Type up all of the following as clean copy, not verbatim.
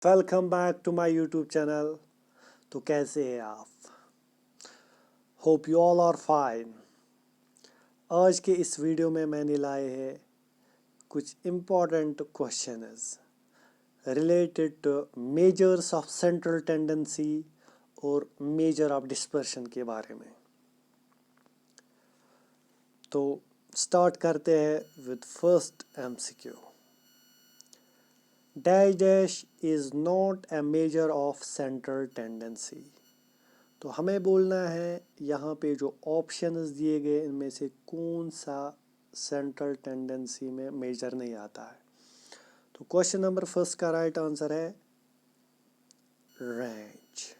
Welcome back to my YouTube channel. तो कैसे हैं आप? Hope you all are fine. आज के इस वीडियो में मैंने लाए हैं कुछ important questions related to measures of central tendency और मेजर ऑफ डिस्पर्शन के बारे में। तो स्टार्ट करते हैं with first MCQ. Dash dash is not a measure of central tendency. तो हमें बोलना है यहाँ पे जो ऑप्शंस दिए गए इनमें से कौन सा सेंट्रल टेंडेंसी में मेजर नहीं आता है। तो क्वेश्चन नंबर फर्स्ट का राइट आंसर है range.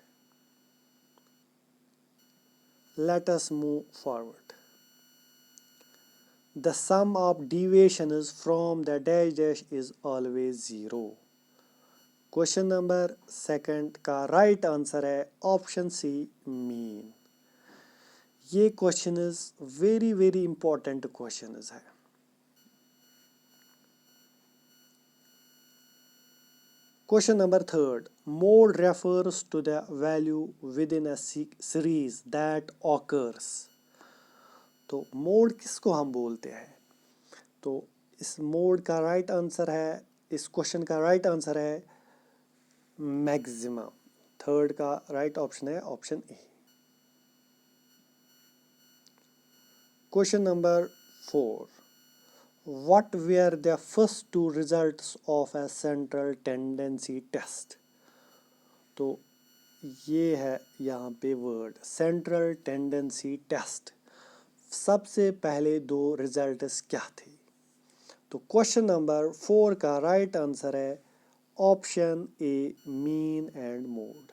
Let us move forward. The sum of deviations from the dash dash is always zero. Question number second का राइट आंसर है ऑप्शन सी मीन। ये questions very very important questions है। Question number third, mode refers to the value within a series that occurs. तो mode किसको हम बोलते हैं? तो इस मोड का राइट आंसर है, इस क्वेश्चन का राइट आंसर है मैक्सिमम। थर्ड का राइट ऑप्शन है option A. Question number 4, what were the first two results of a central tendency test? तो ये है यहाँ पे वर्ड सेंट्रल टेंडेंसी टेस्ट। सबसे पहले दो रिजल्ट्स क्या थे? तो क्वेश्चन नंबर 4 का राइट आंसर है option A mean and mode.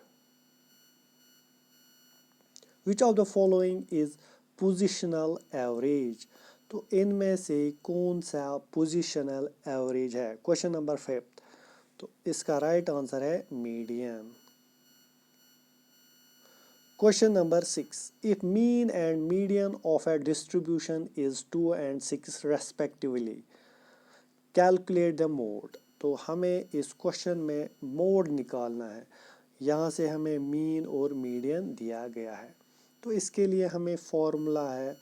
Which of the following is positional average? तो इनमें से कौन सा पोजिशनल एवरेज है? क्वेश्चन नंबर 5, तो इसका राइट आंसर है median. Question number 6. If mean and median of a distribution is 2 and 6 respectively, calculate the mode. तो हमें इस क्वेश्चन में मोड निकालना है। यहाँ से हमें मीन और मीडियन दिया गया है। तो इसके लिए हमें फॉर्मूला है,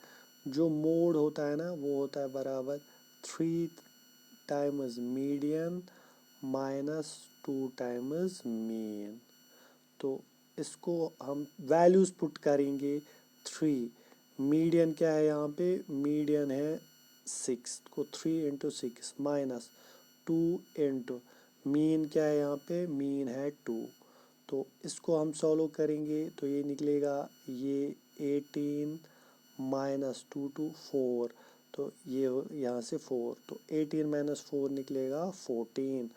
जो मोड होता है ना वो होता है बराबर 3 times median minus 2 times mean. तो इसको हम वैल्यूज पुट करेंगे 3। मीडियन क्या है यहाँ पे? मीडियन है 6 को 3 इंटू 6 माइनस 2 इंटू मीन क्या है यहाँ पे? मीन है 2। तो इसको हम सॉल्व करेंगे तो ये निकलेगा ये 18 माइनस 2 टू 4, तो ये यहाँ से 4, तो 18 माइनस 4 निकलेगा 14।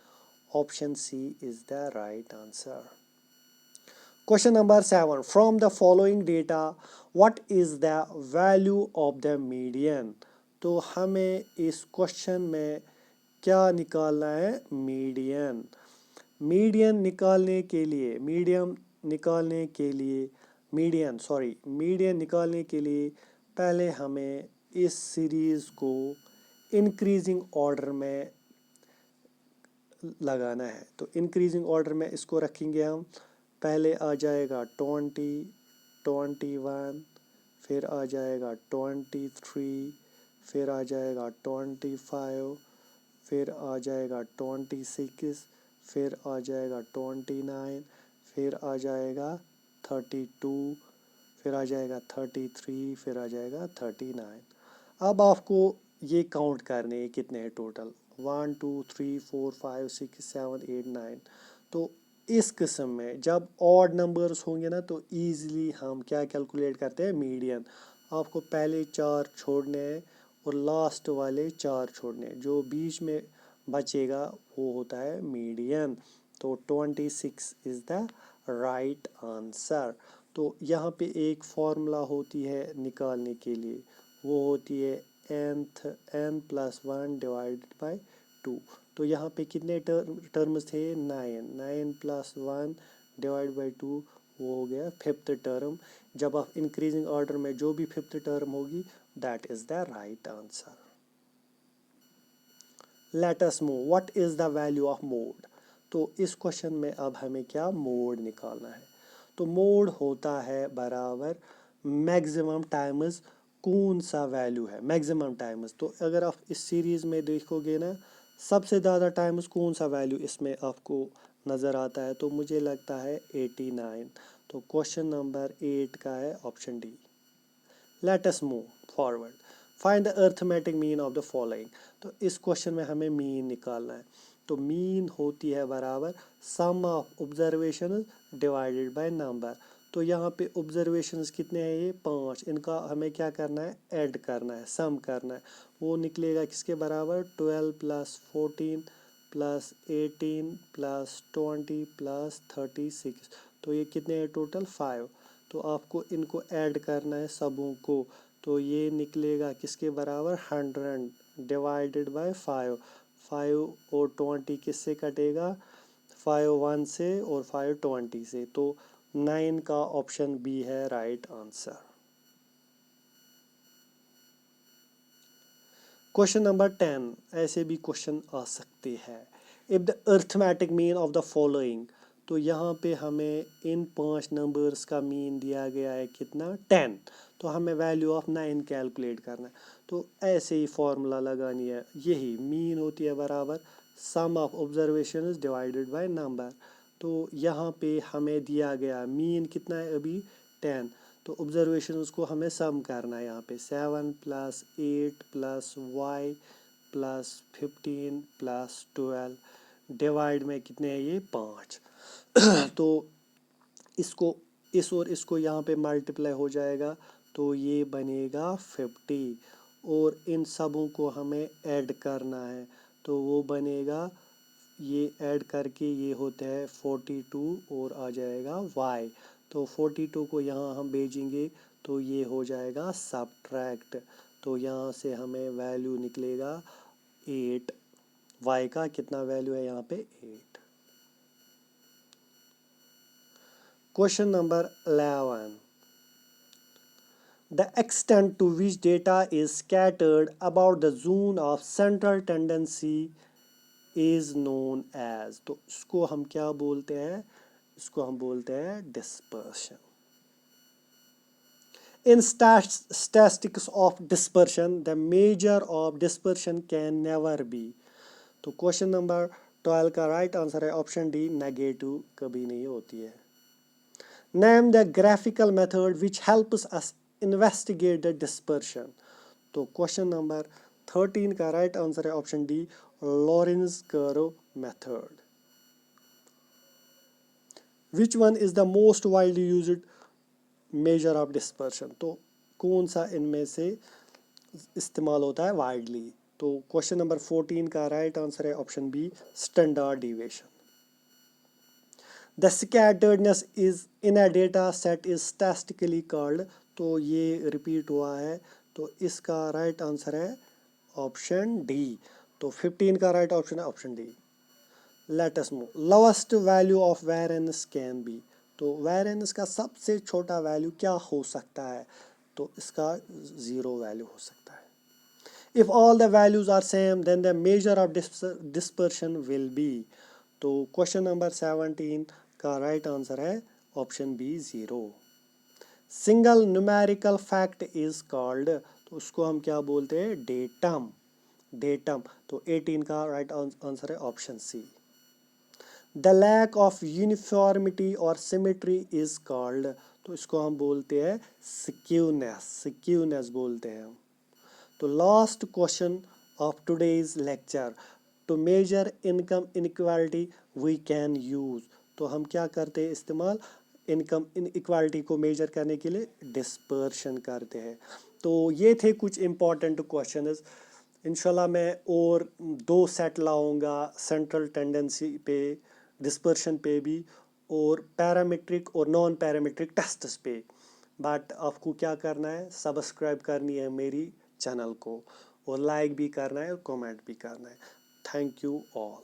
Option C is the right answer. Question number 7. From the following data, what is the value of the median? तो हमें इस क्वेश्चन में क्या निकालना है? मीडियन। मीडियन निकालने के लिए मीडियन निकालने के लिए पहले हमें इस सीरीज को इंक्रीजिंग ऑर्डर में लगाना है। तो इंक्रीजिंग ऑर्डर में इसको रखेंगे हम। पहले आ जाएगा 20, 21, फिर आ जाएगा 23, फिर आ जाएगा 25, फिर आ जाएगा 26, फिर आ जाएगा 29, फिर आ जाएगा 32, फिर आ जाएगा 33, फिर आ जाएगा 39। अब आपको ये काउंट करने हैं कितने हैं टोटल? 1 2 3 4 5 6 7 8 9। तो इस किस्म में जब ऑड नंबर्स होंगे ना तो ईज़िली हम क्या कैलकुलेट करते हैं? मीडियन। आपको पहले 4 छोड़ने हैं और लास्ट वाले 4 छोड़ने हैं, जो बीच में बचेगा वो होता है मीडियन। तो 26 इज़ द राइट आंसर। तो यहाँ पे एक फॉर्मूला होती है निकालने के लिए, वो होती है n प्लस 1 डिवाइडेड बाई 2। तो यहाँ पे कितने टर्म्स थे? 9 प्लस 1 डिवाइड बाई 2, वो हो गया फिफ्थ टर्म। जब आप इंक्रीजिंग ऑर्डर में जो भी फिफ्थ टर्म होगी that is the right answer. Late us move. What is the value of mode? तो इस क्वेश्चन में अब हमें क्या मोड निकालना है। तो मोड होता है बराबर मैक्सिमम टाइम्स कौन सा वैल्यू है, मैक्सिमम टाइम्स। तो अगर आप इस सीरीज़ में देखोगे ना, सबसे ज़्यादा टाइम्स कौन सा वैल्यू इसमें आपको नज़र आता है, तो मुझे लगता है 89। तो क्वेश्चन नंबर 8 का है option D. Let us move forward, find the arithmetic mean of the following. तो इस क्वेश्चन में हमें मीन निकालना है। तो मीन होती है बराबर sum of observation divided by number. तो यहाँ पे ऑब्जर्वेशंस कितने हैं, ये 5, इनका हमें क्या करना है, ऐड करना है, सम करना है। वो निकलेगा किसके बराबर, 12 + 14 + 18 + 20 + 36। तो ये कितने हैं टोटल, 5। तो आपको इनको ऐड करना है सबों को। तो ये निकलेगा किसके बराबर, 100 डिवाइडेड बाय 5। 5 और 20 किससे कटेगा, 5 1 से और 5 20 से। तो 9 का ऑप्शन बी है राइट आंसर। क्वेश्चन नंबर 10, ऐसे भी क्वेश्चन आ सकते हैं। If the arithmetic mean of the following. तो यहाँ पे हमें इन 5 नंबर्स का मीन दिया गया है कितना, 10। तो हमें वैल्यू ऑफ 9 कैलकुलेट करना है। तो ऐसे ही फॉर्मूला लगानी है, यही मीन होती है बराबर sum of observations divided by number. तो यहाँ पे हमें दिया गया मीन कितना है अभी, 10। तो ऑब्जर्वेशंस को हमें सम करना है, यहाँ पे 7 + 8 + y + 15 + 12 डिवाइड में कितने हैं ये 5। तो इसको इस और इसको यहाँ पे मल्टीप्लाई हो जाएगा, तो ये बनेगा 50। और इन सबों को हमें ऐड करना है, तो वो बनेगा, ये ऐड करके ये होता है 42 और आ जाएगा y। तो 42 को यहाँ हम भेजेंगे तो ये हो जाएगा सब्ट्रैक्ट। तो यहाँ से हमें वैल्यू निकलेगा 8। y का कितना वैल्यू है यहाँ पे, 8। Question number 11, the extent to which data is scattered about the zone of central tendency is known as। तो इसको हम क्या बोलते हैं, इसको हम बोलते हैं dispersion। In statistics of dispersion, the measure of dispersion can never be। तो क्वेश्चन नंबर 12 का राइट आंसर है ऑप्शन डी, नेगेटिव कभी नहीं होती है। Name the graphical method which helps us investigate the dispersion। तो क्वेश्चन नंबर 13 का right answer है option D, Lawrence curve method. Which one is the most widely used measure of dispersion। तो कौन सा इनमें से इस्तेमाल होता है वाइडली। तो क्वेश्चन नंबर 14 का राइट आंसर है option B, standard deviation. The scatteredness is in a data set is statistically called. तो ये रिपीट हुआ है, तो इसका राइट आंसर है ऑप्शन डी। तो 15 का राइट ऑप्शन है option D. Let us move, lowest value of variance can be. तो वेरिएंस का सबसे छोटा वैल्यू क्या हो सकता है, तो इसका 0 वैल्यू हो सकता है। If all the values are same, then the measure of dispersion will be। तो क्वेश्चन नंबर 17 का राइट आंसर है option B, 0। Single numerical fact is called. तो उसको हम क्या बोलते हैं, डेटम। डेटम। तो 18 का राइट आंसर है option C. The lack of uniformity और सिमेट्री इज कॉल्ड। तो इसको हम बोलते हैं स्क्यूनेस, स्क्यूनेस बोलते हैं हम। तो last question of today's lecture, to measure income inequality we can use. तो हम क्या करते हैं इस्तेमाल, इनकम इनइक्वालिटी को मेजर करने के लिए डिस्पर्शन करते हैं। तो ये थे कुछ इम्पॉर्टेंट क्वेश्चंस। इंशाल्लाह मैं और 2 सेट लाऊंगा सेंट्रल टेंडेंसी पे, डिस्पर्शन पे भी, और पैरामीट्रिक और नॉन पैरामीट्रिक टेस्ट्स पे। बट आपको क्या करना है, सब्सक्राइब करनी है मेरी चैनल को, और लाइक भी करना है और कमेंट भी करना है। Thank you all.